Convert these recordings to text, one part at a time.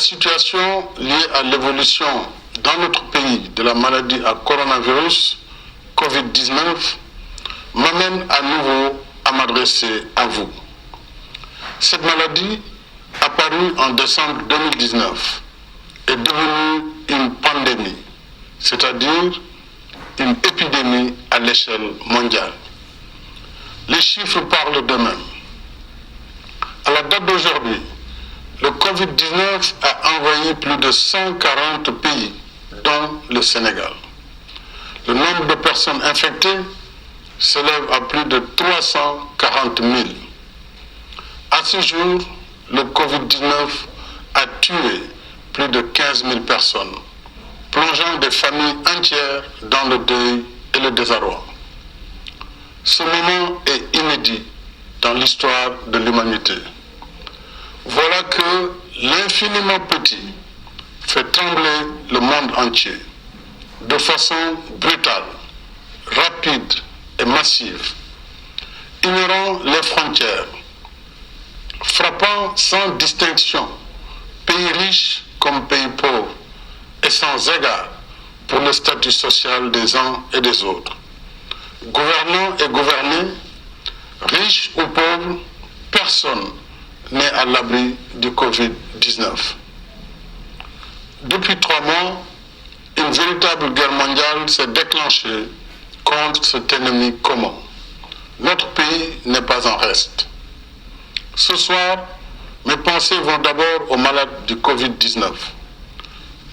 situation liée à l'évolution dans notre pays de la maladie à coronavirus, Covid-19, m'amène à nouveau à m'adresser à vous. Cette maladie, apparue en décembre 2019, est devenue une pandémie, c'est-à-dire une épidémie à l'échelle mondiale. Les chiffres parlent d'eux-mêmes. À la date d'aujourd'hui, le Covid-19 a envahi plus de 140 pays, dont le Sénégal. Le nombre de personnes infectées s'élève à plus de 340 000. À ce jour, le Covid-19 a tué plus de 15 000 personnes, plongeant des familles entières dans le deuil et le désarroi. Ce moment est inédit dans l'histoire de l'humanité. Voilà que l'infiniment petit fait trembler le monde entier de façon brutale, rapide et massive, ignorant les frontières, frappant sans distinction pays riches comme pays pauvres et sans égard pour le statut social des uns et des autres. Gouvernants et gouvernés, riches ou pauvres, personne n'est à l'abri du Covid-19. Depuis 3 mois, une véritable guerre mondiale s'est déclenchée contre cet ennemi commun. Notre pays n'est pas en reste. Ce soir, mes pensées vont d'abord aux malades du Covid-19.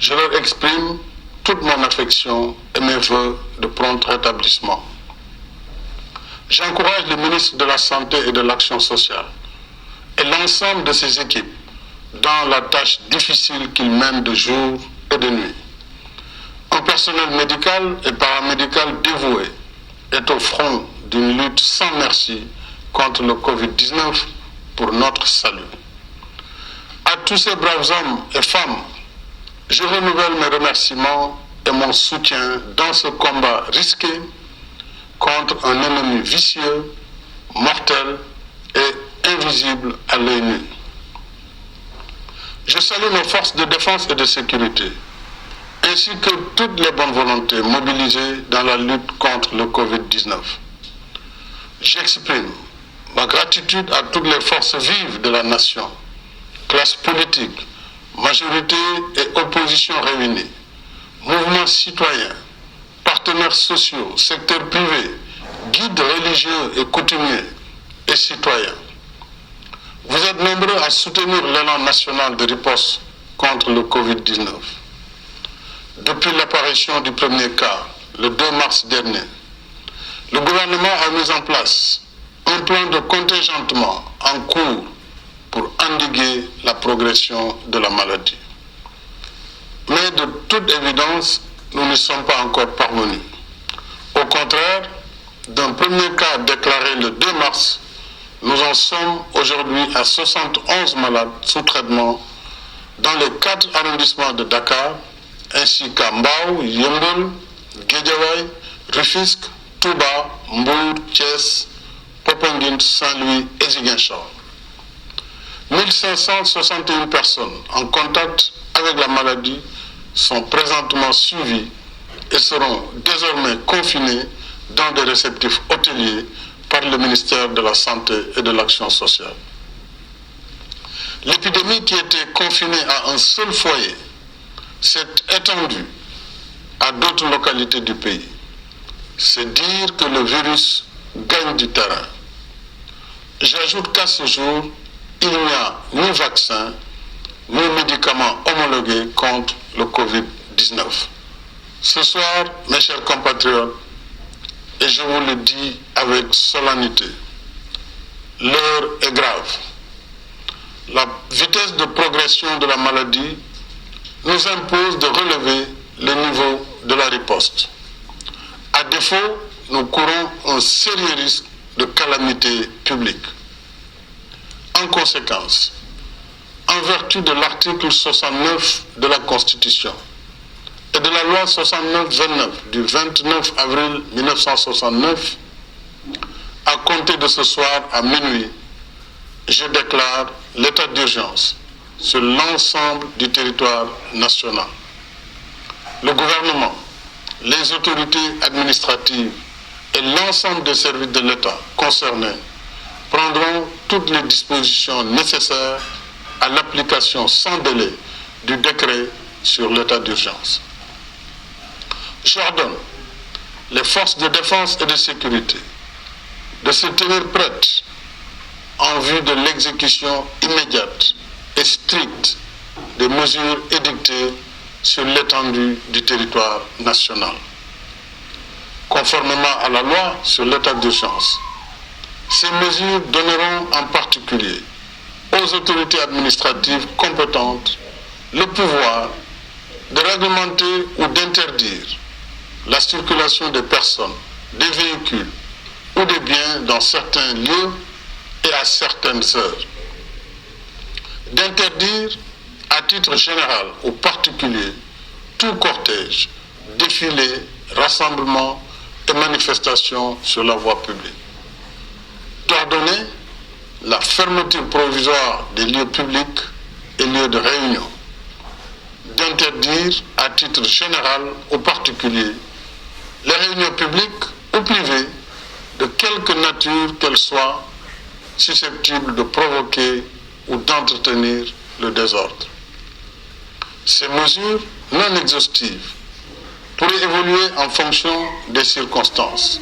Je leur exprime toute mon affection et mes vœux de prompt rétablissement. J'encourage le ministre de la Santé et de l'Action sociale et l'ensemble de ses équipes dans la tâche difficile qu'ils mènent de jour et de nuit. Un personnel médical et paramédical dévoué est au front d'une lutte sans merci contre le Covid-19 pour notre salut. À tous ces braves hommes et femmes, je renouvelle mes remerciements et mon soutien dans ce combat risqué contre un ennemi vicieux, mortel et invisible à l'œil nu. Je salue nos forces de défense et de sécurité, ainsi que toutes les bonnes volontés mobilisées dans la lutte contre le Covid-19. J'exprime ma gratitude à toutes les forces vives de la nation, classe politique, majorité et opposition réunies, mouvements citoyens, partenaires sociaux, secteur privé, guides religieux et coutumiers et citoyens. Vous êtes nombreux à soutenir l'élan national de riposte contre le Covid-19. Depuis l'apparition du premier cas, le 2 mars dernier, le gouvernement a mis en place un plan de contingentement en cours pour endiguer la progression de la maladie. Mais de toute évidence, nous ne sommes pas encore parvenus. Au contraire, d'un premier cas déclaré le 2 mars, nous en sommes aujourd'hui à 71 malades sous traitement dans les 4 arrondissements de Dakar, ainsi qu'à Mbao, Yeumbeul, Guédiawaye, Rufisque, Touba, Mbour, Thiès, Popenguine, Saint-Louis et Ziguinchor. 1561 personnes en contact avec la maladie sont présentement suivies et seront désormais confinées dans des réceptifs hôteliers par le ministère de la Santé et de l'Action sociale. L'épidémie qui était confinée à un seul foyer s'est étendue à d'autres localités du pays. C'est dire que le virus gagne du terrain. J'ajoute qu'à ce jour, il n'y a ni vaccin, ni médicaments homologués contre le Covid-19. Ce soir, mes chers compatriotes, et je vous le dis avec solennité, l'heure est grave. La vitesse de progression de la maladie nous impose de relever le niveau de la riposte. À défaut, nous courons un sérieux risque de calamité publique. En conséquence, en vertu de l'article 69 de la Constitution et de la loi 69-29 du 29 avril 1969, à compter de ce soir à minuit, je déclare l'état d'urgence sur l'ensemble du territoire national. Le gouvernement, les autorités administratives et l'ensemble des services de l'État concernés prendront toutes les dispositions nécessaires à l'application sans délai du décret sur l'état d'urgence. J'ordonne les forces de défense et de sécurité de se tenir prêtes en vue de l'exécution immédiate et stricte des mesures édictées sur l'étendue du territoire national. Conformément à la loi sur l'état d'urgence, ces mesures donneront en particulier aux autorités administratives compétentes le pouvoir de réglementer ou d'interdire la circulation des personnes, des véhicules ou des biens dans certains lieux et à certaines heures. D'interdire à titre général ou particulier tout cortège, défilé, rassemblement et manifestation sur la voie publique. D'ordonner la fermeture provisoire des lieux publics et lieux de réunion. D'interdire à titre général ou particulier les réunions publiques ou privées de quelque nature qu'elles soient susceptibles de provoquer ou d'entretenir le désordre. Ces mesures non exhaustives pourraient évoluer en fonction des circonstances.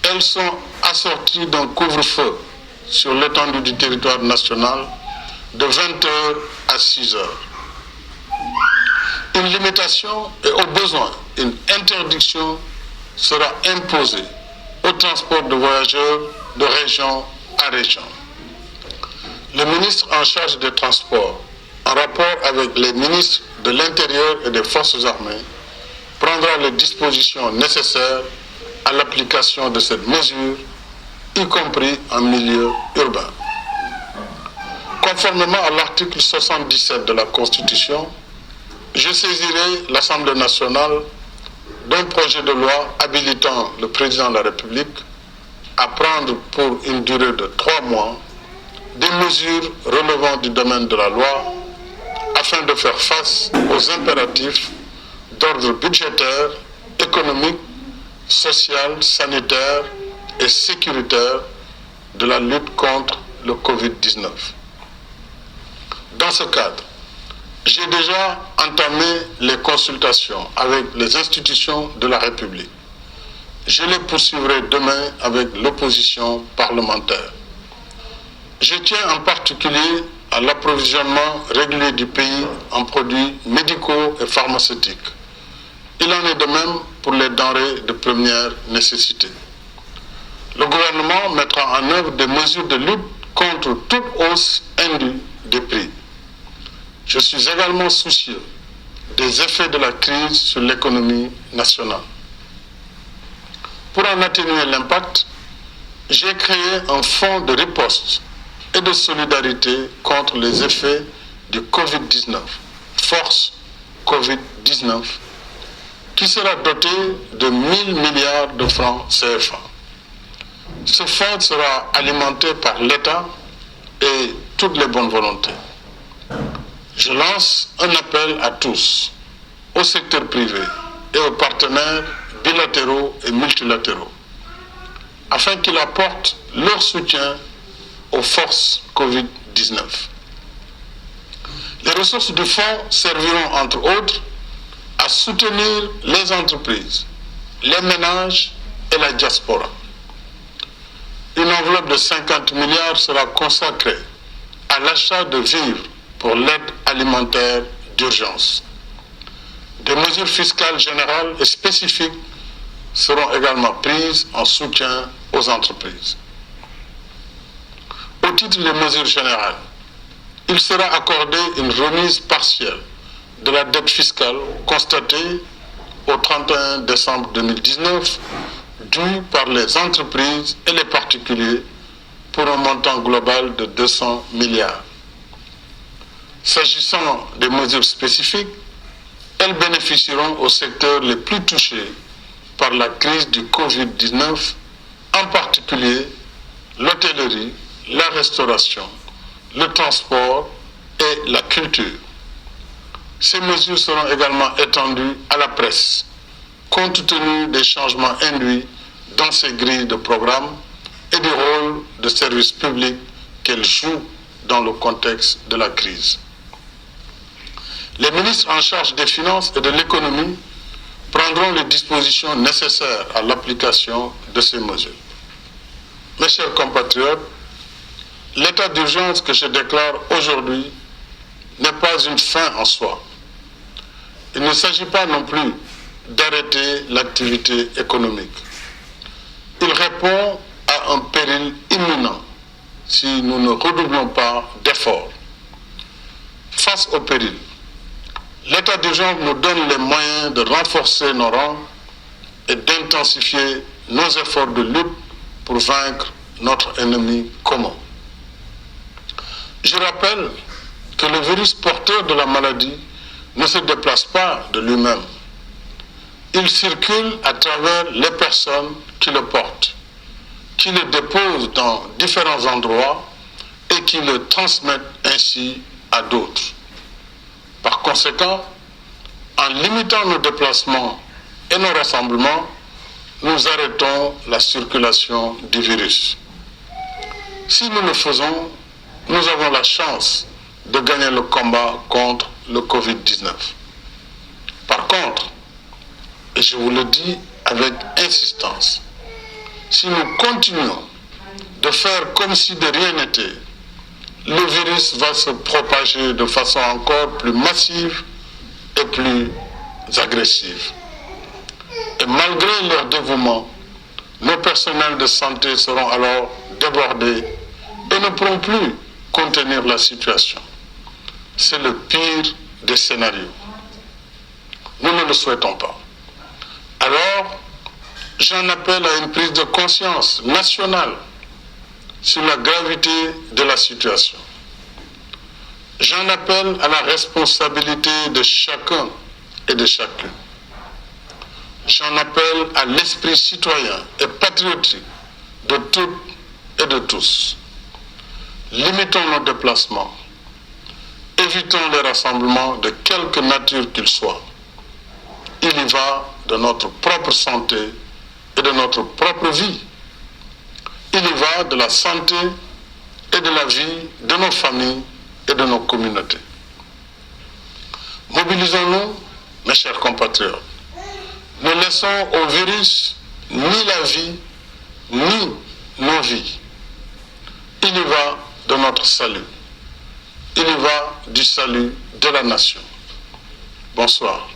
Elles sont assorties d'un couvre-feu sur l'étendue du territoire national de 20h à 6h. Une limitation et au besoin une interdiction sera imposée au transport de voyageurs de région à région. Le ministre en charge des transports, en rapport avec les ministres de l'Intérieur et des Forces armées, prendra les dispositions nécessaires à l'application de cette mesure, y compris en milieu urbain. Conformément à l'article 77 de la Constitution, je saisirai l'Assemblée nationale d'un projet de loi habilitant le président de la République à prendre pour une durée de 3 mois des mesures relevant du domaine de la loi afin de faire face aux impératifs d'ordre budgétaire, économique, social, sanitaire et sécuritaire de la lutte contre le Covid-19. Dans ce cadre, j'ai déjà entamé les consultations avec les institutions de la République. Je les poursuivrai demain avec l'opposition parlementaire. Je tiens en particulier à l'approvisionnement régulier du pays en produits médicaux et pharmaceutiques. Il en est de même pour les denrées de première nécessité. Le gouvernement mettra en œuvre des mesures de lutte contre toute hausse indue des prix. Je suis également soucieux des effets de la crise sur l'économie nationale. Pour en atténuer l'impact, j'ai créé un fonds de riposte et de solidarité contre les effets du Covid-19, Force Covid-19, qui sera doté de 1 000 milliards de francs CFA. Ce fonds sera alimenté par l'État et toutes les bonnes volontés. Je lance un appel à tous, au secteur privé et aux partenaires bilatéraux et multilatéraux, afin qu'ils apportent leur soutien aux forces Covid-19. Les ressources du fonds serviront entre autres à soutenir les entreprises, les ménages et la diaspora. Une enveloppe de 50 milliards sera consacrée à l'achat de vivres pour l'aide alimentaire d'urgence. Des mesures fiscales générales et spécifiques seront également prises en soutien aux entreprises. Au titre des mesures générales, il sera accordé une remise partielle de la dette fiscale constatée au 31 décembre 2019 due par les entreprises et les particuliers pour un montant global de 200 milliards. S'agissant des mesures spécifiques, elles bénéficieront aux secteurs les plus touchés par la crise du Covid-19, en particulier l'hôtellerie, la restauration, le transport et la culture. Ces mesures seront également étendues à la presse, compte tenu des changements induits dans ces grilles de programme et du rôle de service public qu'elles jouent dans le contexte de la crise. Les ministres en charge des finances et de l'économie prendront les dispositions nécessaires à l'application de ces mesures. Mes chers compatriotes, l'état d'urgence que je déclare aujourd'hui n'est pas une fin en soi. Il ne s'agit pas non plus d'arrêter l'activité économique. Il répond à un péril imminent si nous ne redoublons pas d'efforts. Face au péril, l'état d'urgence nous donne les moyens de renforcer nos rangs et d'intensifier nos efforts de lutte pour vaincre notre ennemi commun. Je rappelle que le virus porteur de la maladie ne se déplace pas de lui-même. Il circule à travers les personnes qui le portent, qui le déposent dans différents endroits et qui le transmettent ainsi à d'autres. Par conséquent, en limitant nos déplacements et nos rassemblements, nous arrêtons la circulation du virus. Si nous le faisons, nous avons la chance de gagner le combat contre le Covid-19. Par contre, et je vous le dis avec insistance, si nous continuons de faire comme si de rien n'était, le virus va se propager de façon encore plus massive et plus agressive. Et malgré leur dévouement, nos personnels de santé seront alors débordés et ne pourront plus contenir la situation. C'est le pire des scénarios. Nous ne le souhaitons pas. Alors, j'en appelle à une prise de conscience nationale sur la gravité de la situation. J'en appelle à la responsabilité de chacun et de chacune. J'en appelle à l'esprit citoyen et patriotique de toutes et de tous. Limitons nos déplacements. Évitons les rassemblements de quelque nature qu'ils soient. Il y va de notre propre santé et de notre propre vie. Il y va de la santé et de la vie de nos familles et de nos communautés. Mobilisons-nous, mes chers compatriotes. Ne laissons au virus ni la vie, ni nos vies. Il y va de notre salut. Il y va du salut de la nation. Bonsoir.